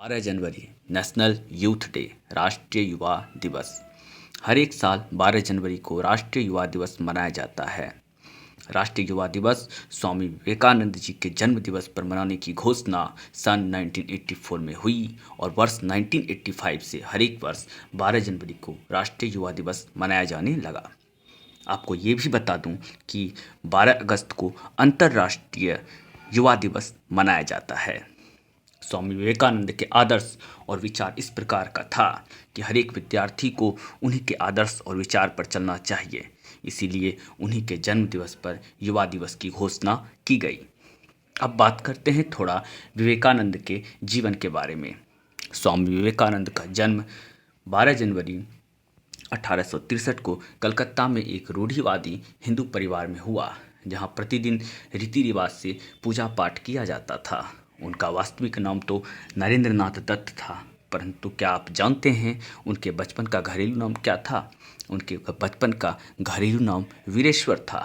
12 जनवरी national youth day राष्ट्रीय युवा दिवस। हर एक साल 12 जनवरी को राष्ट्रीय युवा दिवस मनाया जाता है। राष्ट्रीय युवा दिवस स्वामी विवेकानंद जी के जन्म दिवस पर मनाने की घोषणा सन 1984 में हुई और वर्ष 1985 से हर एक वर्ष 12 जनवरी को राष्ट्रीय युवा दिवस मनाया जाने लगा। आपको ये भी बता दूं कि 12 अगस्त को अंतर्राष्ट्रीय युवा दिवस मनाया जाता है। स्वामी विवेकानंद के आदर्श और विचार इस प्रकार का था कि हर एक विद्यार्थी को उन्हीं के आदर्श और विचार पर चलना चाहिए। इसीलिए उन्हीं के जन्म दिवस पर युवा दिवस की घोषणा की गई। अब बात करते हैं थोड़ा विवेकानंद के जीवन के बारे में। स्वामी विवेकानंद का जन्म 12 जनवरी 1863 को कलकत्ता में एक रूढ़िवादी हिंदू परिवार में हुआ, जहां प्रतिदिन रीति रिवाज से पूजा पाठ किया जाता था। उनका वास्तविक नाम तो नरेंद्रनाथ दत्त था, परंतु क्या आप जानते हैं उनके बचपन का घरेलू नाम क्या था? उनके बचपन का घरेलू नाम वीरेश्वर था।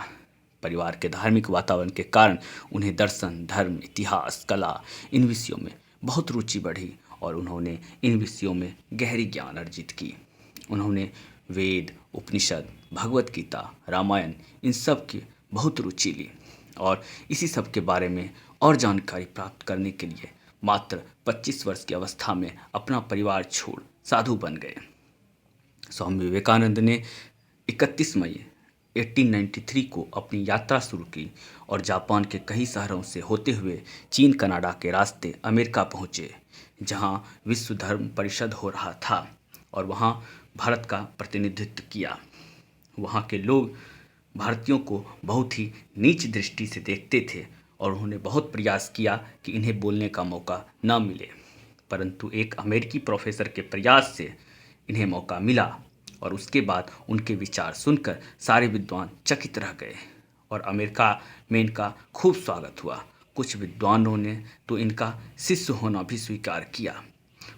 परिवार के धार्मिक वातावरण के कारण उन्हें दर्शन, धर्म, इतिहास, कला इन विषयों में बहुत रुचि बढ़ी और उन्होंने इन विषयों में गहरी ज्ञान अर्जित की। उन्होंने वेद, उपनिषद, भगवत गीता, रामायण इन सब की बहुत रुचि ली और इसी सब के बारे में और जानकारी प्राप्त करने के लिए मात्र 25 वर्ष की अवस्था में अपना परिवार छोड़ साधु बन गए। स्वामी विवेकानंद ने 31 मई 1893 को अपनी यात्रा शुरू की और जापान के कई शहरों से होते हुए चीन, कनाडा के रास्ते अमेरिका पहुँचे, जहां विश्व धर्म परिषद हो रहा था और वहां भारत का प्रतिनिधित्व किया। वहां के लोग भारतीयों को बहुत ही नीच दृष्टि से देखते थे और उन्होंने बहुत प्रयास किया कि इन्हें बोलने का मौका न मिले, परंतु एक अमेरिकी प्रोफेसर के प्रयास से इन्हें मौका मिला और उसके बाद उनके विचार सुनकर सारे विद्वान चकित रह गए और अमेरिका में इनका खूब स्वागत हुआ। कुछ विद्वानों ने तो इनका शिष्य होना भी स्वीकार किया।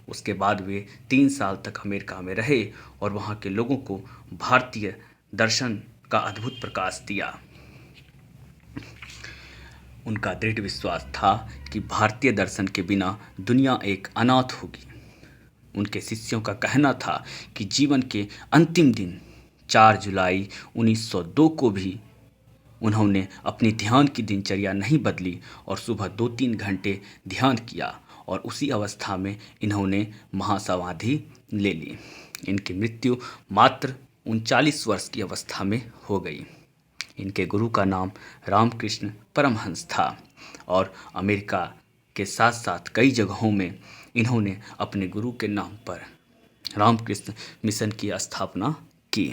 उसके बाद वे 3 साल तक अमेरिका में रहे और वहाँ के लोगों को भारतीय दर्शन का अद्भुत प्रकाश दिया। उनका दृढ़ विश्वास था कि भारतीय दर्शन के बिना दुनिया एक अनाथ होगी। उनके शिष्यों का कहना था कि जीवन के अंतिम दिन 4 जुलाई 1902 को भी उन्होंने अपनी ध्यान की दिनचर्या नहीं बदली और सुबह 2-3 घंटे ध्यान किया और उसी अवस्था में इन्होंने महासमाधि ले ली। इनकी मृत्यु मात्र 39 वर्ष की अवस्था में हो गई। इनके गुरु का नाम रामकृष्ण परमहंस था और अमेरिका के साथ साथ कई जगहों में इन्होंने अपने गुरु के नाम पर रामकृष्ण मिशन की स्थापना की।